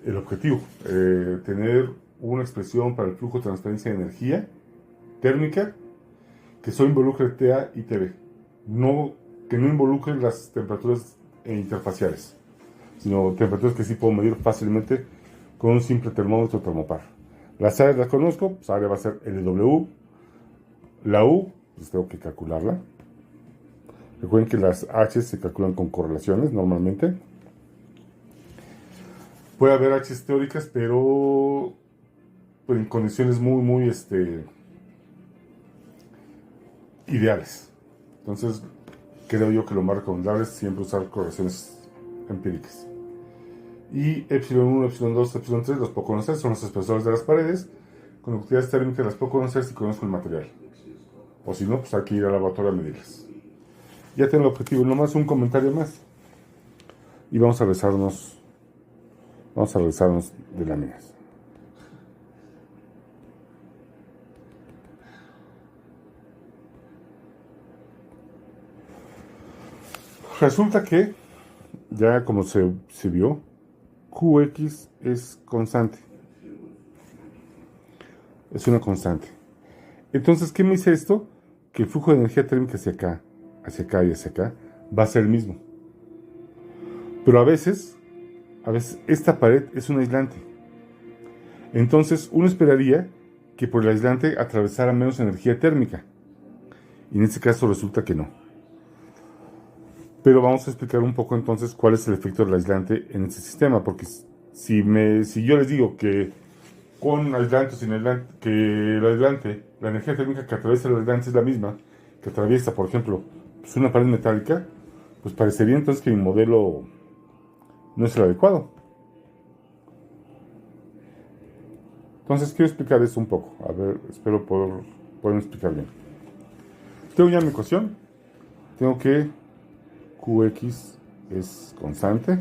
El objetivo, tener una expresión para el flujo de transferencia de energía térmica que solo involucre TA y TB, que no involucre las temperaturas interfaciales, sino temperaturas que sí puedo medir fácilmente con un simple termómetro termopar. Las áreas las conozco, pues área va a ser LW, la U, pues tengo que calcularla. Recuerden que las H se calculan con correlaciones normalmente. Puede haber H's teóricas, pero pues, en condiciones muy ideales. Entonces, creo yo que lo más recomendable es siempre usar correlaciones empíricas. Y epsilon 1, epsilon 2, epsilon 3 los puedo conocer, son los espesores de las paredes. Conductividades térmicas las puedo conocer si conozco el material. O si no, pues hay que ir al laboratorio a medirlas. Ya tengo el objetivo, nomás un comentario más. Y vamos a regresarnos de láminas. Resulta que, ya como se vio, Qx es constante. Es una constante. Entonces, ¿qué me dice esto? Que el flujo de energía térmica hacia acá y hacia acá va a ser el mismo. Pero a veces esta pared es un aislante. Entonces uno esperaría que por el aislante atravesara menos energía térmica. Y en este caso resulta que no. Pero vamos a explicar un poco entonces cuál es el efecto del aislante en este sistema. Porque si yo les digo que con aislante o sin aislante, que el aislante, la energía térmica que atraviesa el aislante es la misma que atraviesa, por ejemplo, pues una pared metálica, pues parecería entonces que mi modelo no es el adecuado. Entonces quiero explicar esto un poco. A ver, espero poder explicar bien. Tengo ya mi ecuación. Tengo que Qx es constante.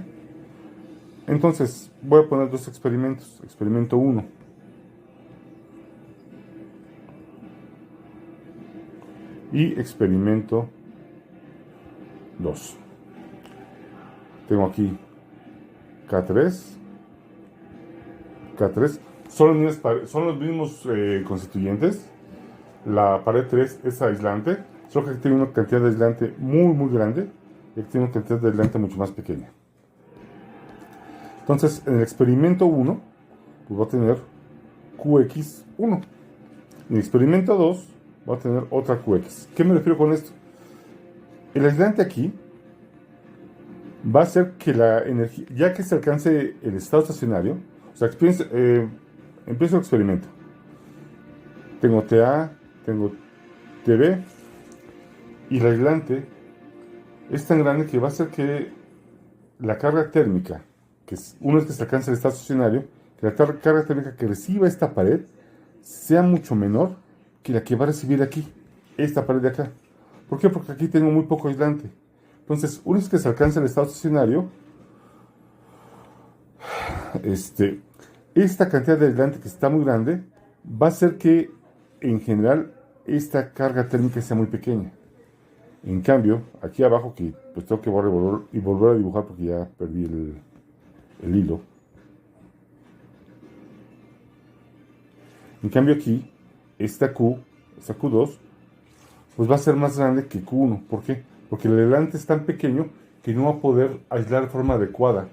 Entonces voy a poner dos experimentos. Experimento 1. Y experimento 2. Tengo aquí K3. Son los mismos constituyentes. La pared 3 es aislante, solo que aquí tiene una cantidad de aislante muy grande y aquí tiene una cantidad de aislante mucho más pequeña. Entonces, en el experimento 1, pues voy a tener Qx1. En el experimento 2, voy a tener otra Qx. ¿Qué me refiero con esto? El aislante aquí va a hacer que la energía, ya que se alcance el estado estacionario, o sea, empiezo el experimento. Tengo TA, tengo TB, y el aislante es tan grande que va a hacer que la carga térmica, que una vez que se alcance el estado estacionario, que la carga térmica que reciba esta pared sea mucho menor que la que va a recibir aquí, esta pared de acá. ¿Por qué? Porque aquí tengo muy poco aislante. Entonces, una vez que se alcance el estado estacionario, esta cantidad de aislante que está muy grande va a hacer que en general esta carga térmica sea muy pequeña. En cambio, aquí abajo, que pues tengo que volver a dibujar porque ya perdí el hilo. En cambio aquí, esta Q2, pues va a ser más grande que Q1. ¿Por qué? Porque el aislante es tan pequeño que no va a poder aislar de forma adecuada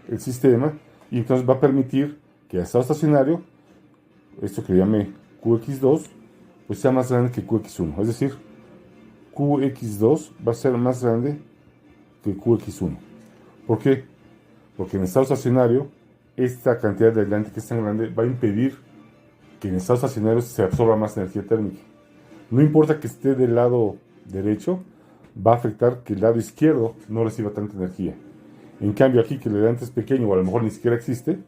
el sistema y entonces va a permitir que a estado estacionario, esto que le llame Qx2, pues sea más grande que Qx1. Es decir, Qx2 va a ser más grande que Qx1. ¿Por qué? Porque en estado estacionario, esta cantidad de aislante que es tan grande va a impedir que en estado estacionario se absorba más energía térmica. No importa que esté del lado derecho, va a afectar que el lado izquierdo no reciba tanta energía. En cambio aquí que el delante es pequeño o a lo mejor ni siquiera existe,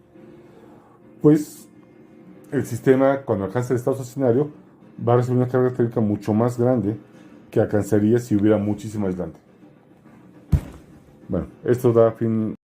pues el sistema cuando alcanza el estado estacionario va a recibir una carga eléctrica mucho más grande que alcanzaría si hubiera muchísimo aislante. Bueno, esto da fin